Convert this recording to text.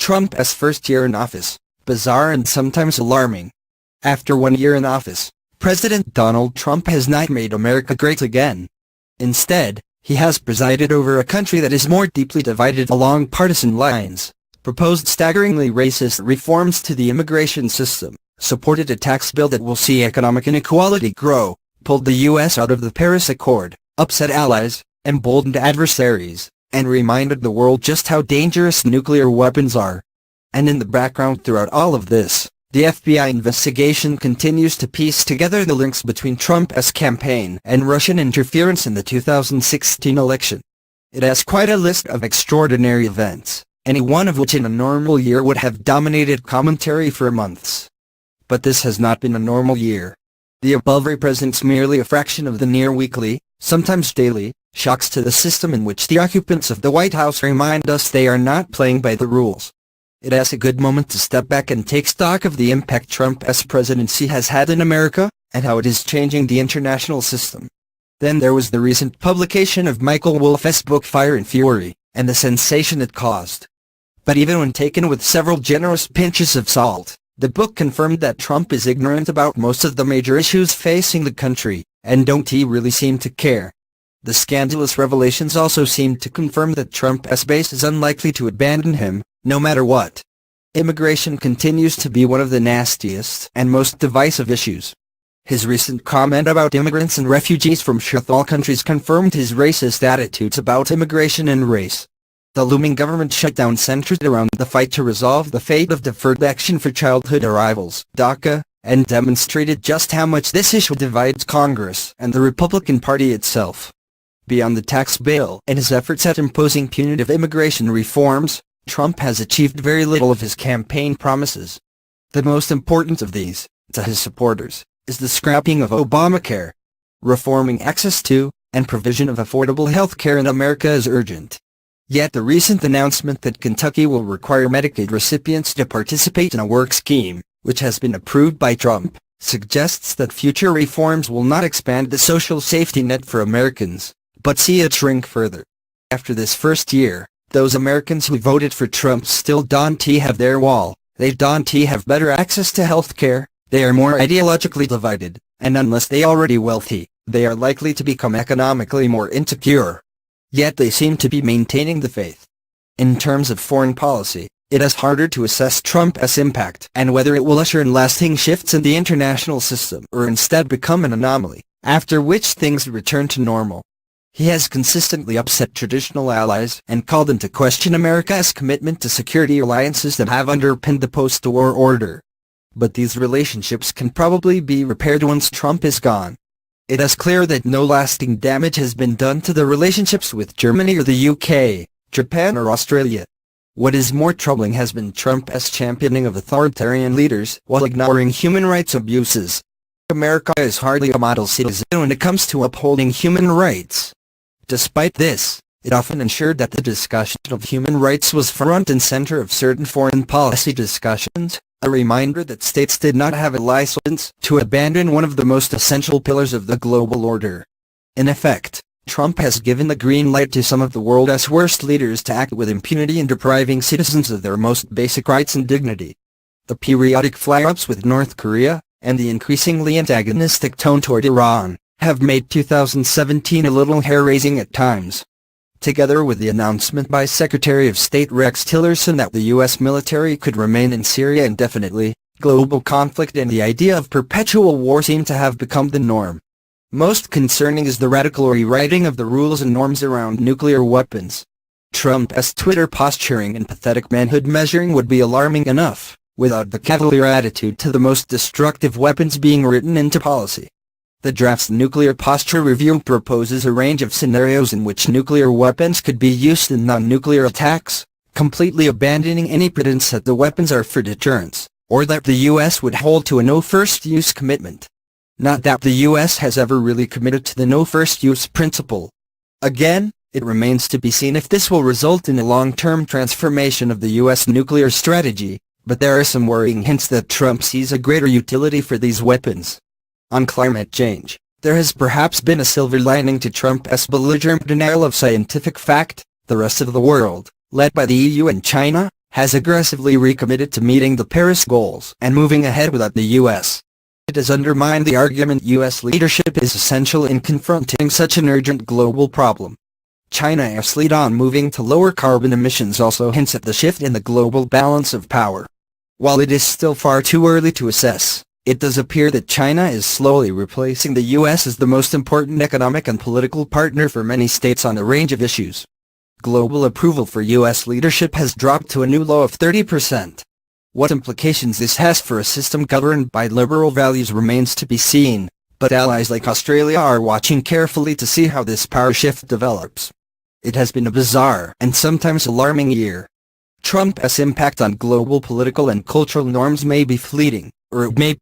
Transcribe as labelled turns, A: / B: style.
A: Trump's first year in office, bizarre and sometimes alarming. After 1 year in office, President Donald Trump has not made America great again. Instead, he has presided over a country that is more deeply divided along partisan lines, proposed staggeringly racist reforms to the immigration system, supported a tax bill that will see economic inequality grow, pulled the U.S. out of the Paris Accord, upset allies, emboldened adversaries, and reminded the world just how dangerous nuclear weapons are. And in the background throughout all of this, the FBI investigation continues to piece together the links between Trump's campaign and Russian interference in the 2016 election. It has quite a list of extraordinary events, any one of which in a normal year would have dominated commentary for months. But this has not been a normal year. The above represents merely a fraction of the near-weekly, sometimes daily, shocks to the system in which the occupants of the White House remind us they are not playing by the rules. It is a good moment to step back and take stock of the impact Trump's presidency has had in America, and how it is changing the international system. Then there was the recent publication of Michael Wolff's book Fire and Fury, and the sensation it caused. But even when taken with several generous pinches of salt, the book confirmed that Trump is ignorant about most of the major issues facing the country, and don't he really seem to care. The scandalous revelations also seemed to confirm that Trump's base is unlikely to abandon him, no matter what. Immigration continues to be one of the nastiest and most divisive issues. His recent comment about immigrants and refugees from shithole countries confirmed his racist attitudes about immigration and race. The looming government shutdown centered around the fight to resolve the fate of deferred action for childhood arrivals, DACA, and demonstrated just how much this issue divides Congress and the Republican Party itself. Beyond the tax bill and his efforts at imposing punitive immigration reforms, Trump has achieved very little of his campaign promises. The most important of these, to his supporters, is the scrapping of Obamacare. Reforming access to, and provision of affordable health care in America is urgent. Yet the recent announcement that Kentucky will require Medicaid recipients to participate in a work scheme, which has been approved by Trump, suggests that future reforms will not expand the social safety net for Americans, but see it shrink further. After this first year, those Americans who voted for Trump still don't have their wall, they don't have better access to health care, they are more ideologically divided, and unless they are already wealthy, they are likely to become economically more insecure. Yet they seem to be maintaining the faith. In terms of foreign policy, it is harder to assess Trump's impact and whether it will usher in lasting shifts in the international system or instead become an anomaly, after which things return to normal. He has consistently upset traditional allies and called into question America's commitment to security alliances that have underpinned the post-war order. But these relationships can probably be repaired once Trump is gone. It is clear that no lasting damage has been done to the relationships with Germany or the UK, Japan or Australia. What is more troubling has been Trump's championing of authoritarian leaders while ignoring human rights abuses. America is hardly a model citizen when it comes to upholding human rights. Despite this, it often ensured that the discussion of human rights was front and center of certain foreign policy discussions, a reminder that states did not have a license to abandon one of the most essential pillars of the global order. In effect, Trump has given the green light to some of the world's worst leaders to act with impunity in depriving citizens of their most basic rights and dignity. The periodic flare-ups with North Korea, and the increasingly antagonistic tone toward Iran, have made 2017 a little hair-raising at times. Together with the announcement by Secretary of State Rex Tillerson that the U.S. military could remain in Syria indefinitely, global conflict and the idea of perpetual war seem to have become the norm. Most concerning is the radical rewriting of the rules and norms around nuclear weapons. Trump's Twitter posturing and pathetic manhood measuring would be alarming enough, without the cavalier attitude to the most destructive weapons being written into policy. The draft's nuclear posture review proposes a range of scenarios in which nuclear weapons could be used in non-nuclear attacks, completely abandoning any pretense that the weapons are for deterrence, or that the U.S. would hold to a no-first-use commitment. Not that the U.S. has ever really committed to the no-first-use principle. Again, it remains to be seen if this will result in a long-term transformation of the U.S. nuclear strategy, but there are some worrying hints that Trump sees a greater utility for these weapons. On climate change, there has perhaps been a silver lining to Trump's belligerent denial of scientific fact. The rest of the world, led by the EU and China, has aggressively recommitted to meeting the Paris goals and moving ahead without the U.S. It has undermined the argument U.S. leadership is essential in confronting such an urgent global problem. China's lead on moving to lower carbon emissions also hints at the shift in the global balance of power. While it is still far too early to assess, it does appear that China is slowly replacing the U.S. as the most important economic and political partner for many states on a range of issues. Global approval for U.S. leadership has dropped to a new low of 30%. What implications this has for a system governed by liberal values remains to be seen, but allies like Australia are watching carefully to see how this power shift develops. It has been a bizarre and sometimes alarming year. Trump's impact on global political and cultural norms may be fleeting, or it may